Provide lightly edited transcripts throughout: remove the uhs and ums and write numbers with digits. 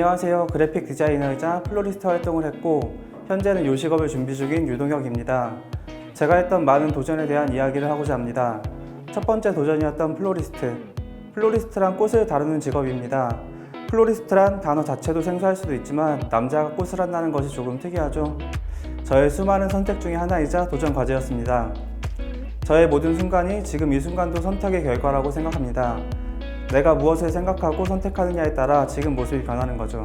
안녕하세요. 그래픽 디자이너이자 플로리스트 활동을 했고 현재는 요식업을 준비 중인 유동혁입니다. 제가 했던 많은 도전에 대한 이야기를 하고자 합니다. 첫 번째 도전이었던 플로리스트. 플로리스트란 꽃을 다루는 직업입니다. 플로리스트란 단어 자체도 생소할 수도 있지만 남자가 꽃을 한다는 것이 조금 특이하죠. 저의 수많은 선택 중에 하나이자 도전 과제였습니다. 저의 모든 순간이 지금 이 순간도 선택의 결과라고 생각합니다. 내가 무엇을 생각하고 선택하느냐에 따라 지금 모습이 변하는 거죠.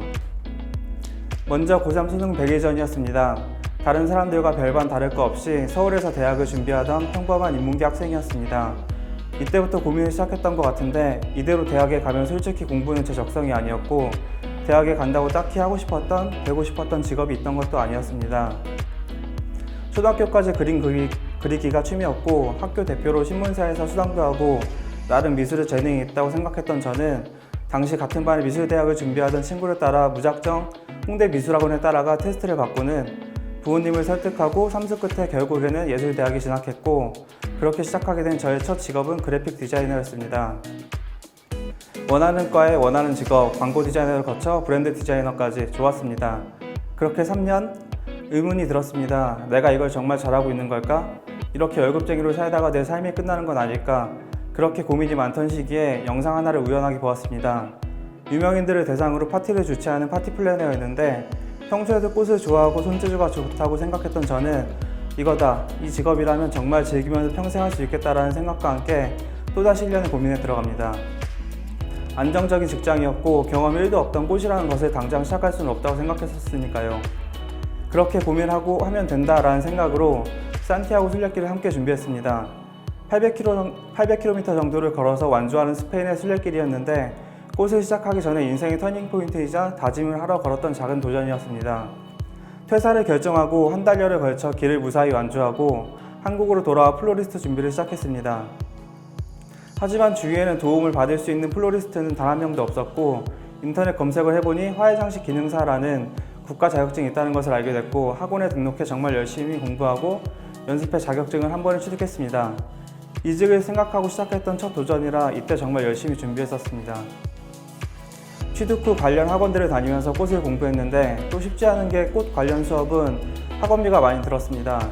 먼저 고3 수능 100일 전이었습니다. 다른 사람들과 별반 다를 거 없이 서울에서 대학을 준비하던 평범한 인문계 학생이었습니다. 이때부터 고민을 시작했던 것 같은데 이대로 대학에 가면 솔직히 공부는 제 적성이 아니었고 대학에 간다고 딱히 되고 싶었던 직업이 있던 것도 아니었습니다. 초등학교까지 그림 그리기가 취미였고 학교 대표로 신문사에서 수상도 하고 나름 미술에 재능이 있다고 생각했던 저는 당시 같은 반에 미술대학을 준비하던 친구를 따라 무작정 홍대 미술학원에 따라가 테스트를 받고는 부모님을 설득하고 삼수 끝에 결국에는 예술대학에 진학했고 그렇게 시작하게 된 저의 첫 직업은 그래픽 디자이너였습니다. 원하는 과에 원하는 직업, 광고 디자이너를 거쳐 브랜드 디자이너까지 좋았습니다. 그렇게 3년 의문이 들었습니다. 내가 이걸 정말 잘하고 있는 걸까? 이렇게 월급쟁이로 살다가 내 삶이 끝나는 건 아닐까? 그렇게 고민이 많던 시기에 영상 하나를 우연하게 보았습니다. 유명인들을 대상으로 파티를 주최하는 파티 플래너였는데 평소에도 꽃을 좋아하고 손재주가 좋다고 생각했던 저는 이거다, 이 직업이라면 정말 즐기면서 평생 할 수 있겠다라는 생각과 함께 또다시 1년의 고민에 들어갑니다. 안정적인 직장이었고 경험 1도 없던 꽃이라는 것을 당장 시작할 수는 없다고 생각했었으니까요. 그렇게 고민하고 하면 된다라는 생각으로 산티아고 순례길을 함께 준비했습니다. 800km 정도를 걸어서 완주하는 스페인의 순례길이었는데 꽃을 시작하기 전에 인생의 터닝포인트이자 다짐을 하러 걸었던 작은 도전이었습니다. 퇴사를 결정하고 한 달여를 걸쳐 길을 무사히 완주하고 한국으로 돌아와 플로리스트 준비를 시작했습니다. 하지만 주위에는 도움을 받을 수 있는 플로리스트는 단 한 명도 없었고 인터넷 검색을 해보니 화훼장식 기능사라는 국가 자격증이 있다는 것을 알게 됐고 학원에 등록해 정말 열심히 공부하고 연습해 자격증을 한 번에 취득했습니다. 이직을 생각하고 시작했던 첫 도전이라 이때 정말 열심히 준비했었습니다. 취득 후 관련 학원들을 다니면서 꽃을 공부했는데 또 쉽지 않은 게 꽃 관련 수업은 학원비가 많이 들었습니다.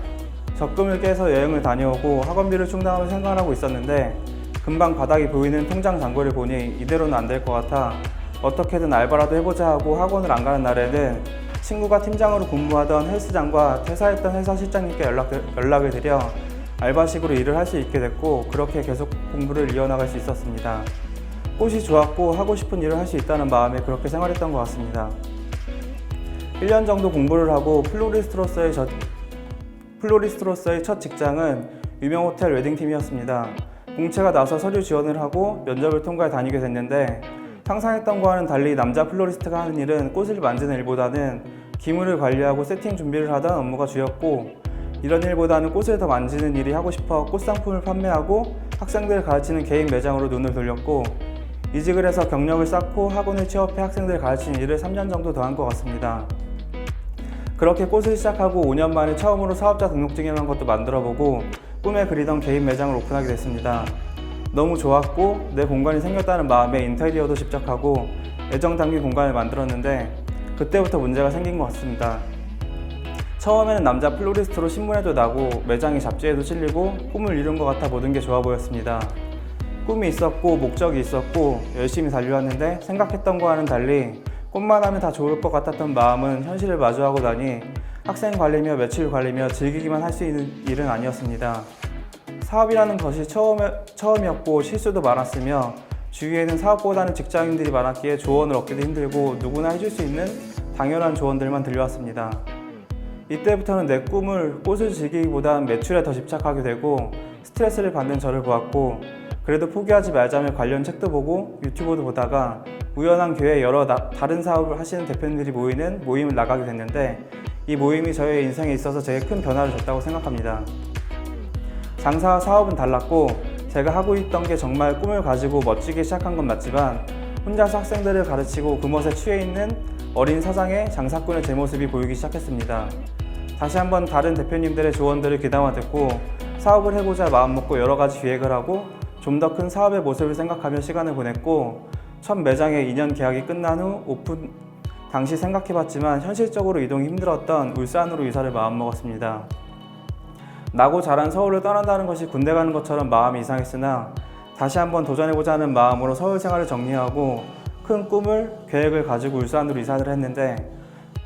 적금을 깨서 여행을 다녀오고 학원비를 충당하며 생활하고 있었는데 금방 바닥이 보이는 통장 잔고를 보니 이대로는 안 될 것 같아 어떻게든 알바라도 해보자 하고 학원을 안 가는 날에는 친구가 팀장으로 근무하던 헬스장과 퇴사했던 회사 실장님께 연락을 드려 알바식으로 일을 할 수 있게 됐고 그렇게 계속 공부를 이어나갈 수 있었습니다. 꽃이 좋았고 하고 싶은 일을 할 수 있다는 마음에 그렇게 생활했던 것 같습니다. 1년 정도 공부를 하고 플로리스트로서의 첫 직장은 유명 호텔 웨딩팀이었습니다. 공채가 나서 서류 지원을 하고 면접을 통과해 다니게 됐는데 상상했던 거와는 달리 남자 플로리스트가 하는 일은 꽃을 만드는 일보다는 기물을 관리하고 세팅 준비를 하던 업무가 주였고 이런 일보다는 꽃을 더 만지는 일이 하고 싶어 꽃 상품을 판매하고 학생들을 가르치는 개인 매장으로 눈을 돌렸고 이직을 해서 경력을 쌓고 학원을 취업해 학생들을 가르치는 일을 3년 정도 더 한 것 같습니다. 그렇게 꽃을 시작하고 5년 만에 처음으로 사업자 등록증이라는 것도 만들어보고 꿈에 그리던 개인 매장을 오픈하게 됐습니다. 너무 좋았고 내 공간이 생겼다는 마음에 인테리어도 직접 하고 애정 담긴 공간을 만들었는데 그때부터 문제가 생긴 것 같습니다. 처음에는 남자 플로리스트로 신문에도 나고 매장이 잡지에도 실리고 꿈을 이룬 것 같아 모든 게 좋아 보였습니다. 꿈이 있었고 목적이 있었고 열심히 달려왔는데 생각했던 거와는 달리 꽃만 하면 다 좋을 것 같았던 마음은 현실을 마주하고 나니 학생 관리며 매출 관리며 즐기기만 할 수 있는 일은 아니었습니다. 사업이라는 것이 처음이었고 실수도 많았으며 주위에는 사업보다는 직장인들이 많았기에 조언을 얻기도 힘들고 누구나 해줄 수 있는 당연한 조언들만 들려왔습니다. 이때부터는 내 꿈을 꽃을 즐기기보단 매출에 더 집착하게 되고 스트레스를 받는 저를 보았고 그래도 포기하지 말자며 관련 책도 보고 유튜브도 보다가 우연한 기회에 여러 다른 사업을 하시는 대표님들이 모이는 모임을 나가게 됐는데 이 모임이 저의 인생에 있어서 되게 큰 변화를 줬다고 생각합니다. 장사와 사업은 달랐고 제가 하고 있던 게 정말 꿈을 가지고 멋지게 시작한 건 맞지만 혼자서 학생들을 가르치고 그 멋에 취해 있는 어린 사장의 장사꾼의 제 모습이 보이기 시작했습니다. 다시 한번 다른 대표님들의 조언들을 귀담아 듣고 사업을 해보자 마음먹고 여러 가지 기획을 하고 좀 더 큰 사업의 모습을 생각하며 시간을 보냈고 첫 매장의 2년 계약이 끝난 후 당시 생각해봤지만 현실적으로 이동이 힘들었던 울산으로 이사를 마음먹었습니다. 나고 자란 서울을 떠난다는 것이 군대 가는 것처럼 마음이 이상했으나 다시 한번 도전해보자 하는 마음으로 서울 생활을 정리하고 큰 꿈을, 계획을 가지고 울산으로 이사를 했는데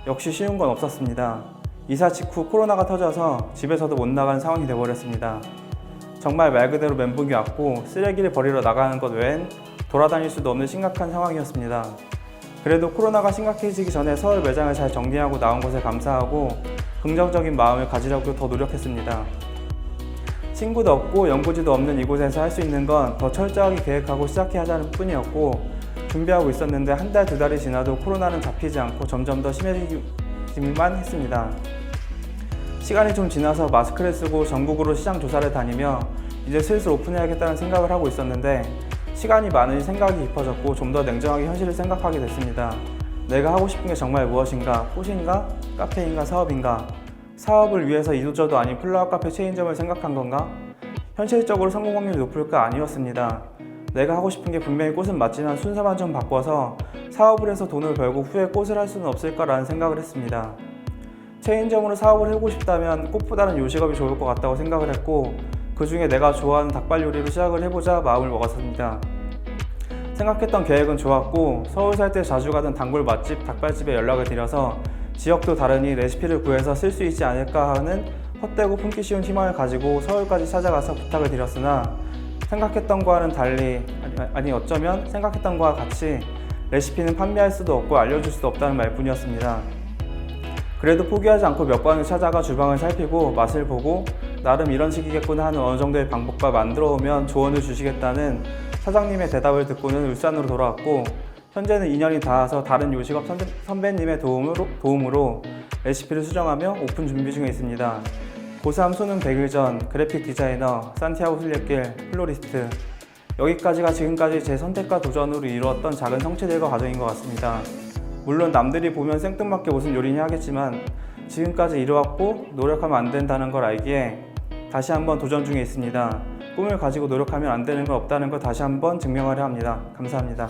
역시 쉬운 건 없었습니다. 이사 직후 코로나가 터져서 집에서도 못 나가는 상황이 되어버렸습니다. 정말 말 그대로 멘붕이 왔고 쓰레기를 버리러 나가는 것 외엔 돌아다닐 수도 없는 심각한 상황이었습니다. 그래도 코로나가 심각해지기 전에 서울 매장을 잘 정리하고 나온 것에 감사하고 긍정적인 마음을 가지려고 더 노력했습니다. 친구도 없고 연고지도 없는 이곳에서 할 수 있는 건 더 철저하게 계획하고 시작해야 하자는 뿐이었고 준비하고 있었는데 한 달, 두 달이 지나도 코로나는 잡히지 않고 점점 더 심해지기만 했습니다. 시간이 좀 지나서 마스크를 쓰고 전국으로 시장 조사를 다니며 이제 슬슬 오픈해야겠다는 생각을 하고 있었는데 시간이 많으니 생각이 깊어졌고 좀 더 냉정하게 현실을 생각하게 됐습니다. 내가 하고 싶은 게 정말 무엇인가? 꽃인가? 카페인가? 사업인가? 사업을 위해서 이도저도 아닌 플라워 카페 체인점을 생각한 건가? 현실적으로 성공 확률이 높을까? 아니었습니다. 내가 하고 싶은 게 분명히 꽃은 맞지만 순서만 좀 바꿔서 사업을 해서 돈을 벌고 후에 꽃을 할 수는 없을까라는 생각을 했습니다. 체인점으로 사업을 해보고 싶다면 꽃보다는 요식업이 좋을 것 같다고 생각을 했고 그 중에 내가 좋아하는 닭발 요리로 시작을 해보자 마음을 먹었습니다. 생각했던 계획은 좋았고 서울 살 때 자주 가던 단골 맛집 닭발집에 연락을 드려서 지역도 다르니 레시피를 구해서 쓸 수 있지 않을까 하는 헛되고 품기 쉬운 희망을 가지고 서울까지 찾아가서 부탁을 드렸으나 생각했던 거와는 달리 아니 어쩌면 생각했던 거와 같이 레시피는 판매할 수도 없고 알려줄 수도 없다는 말뿐이었습니다. 그래도 포기하지 않고 몇 번을 찾아가 주방을 살피고 맛을 보고 나름 이런 식이겠구나 하는 어느 정도의 방법과 만들어 오면 조언을 주시겠다는 사장님의 대답을 듣고는 울산으로 돌아왔고 현재는 2년이 닿아서 다른 요식업 선배님의 도움으로 레시피를 수정하며 오픈 준비 중에 있습니다. 고3 수능 100일 전 그래픽 디자이너, 산티아고 순례길, 플로리스트 여기까지가 지금까지 제 선택과 도전으로 이루었던 작은 성취들과 과정인 것 같습니다. 물론 남들이 보면 생뚱맞게 무슨 요리냐 하겠지만 지금까지 이루었고 노력하면 안 된다는 걸 알기에 다시 한번 도전 중에 있습니다. 꿈을 가지고 노력하면 안 되는 건 없다는 걸 다시 한번 증명하려 합니다. 감사합니다.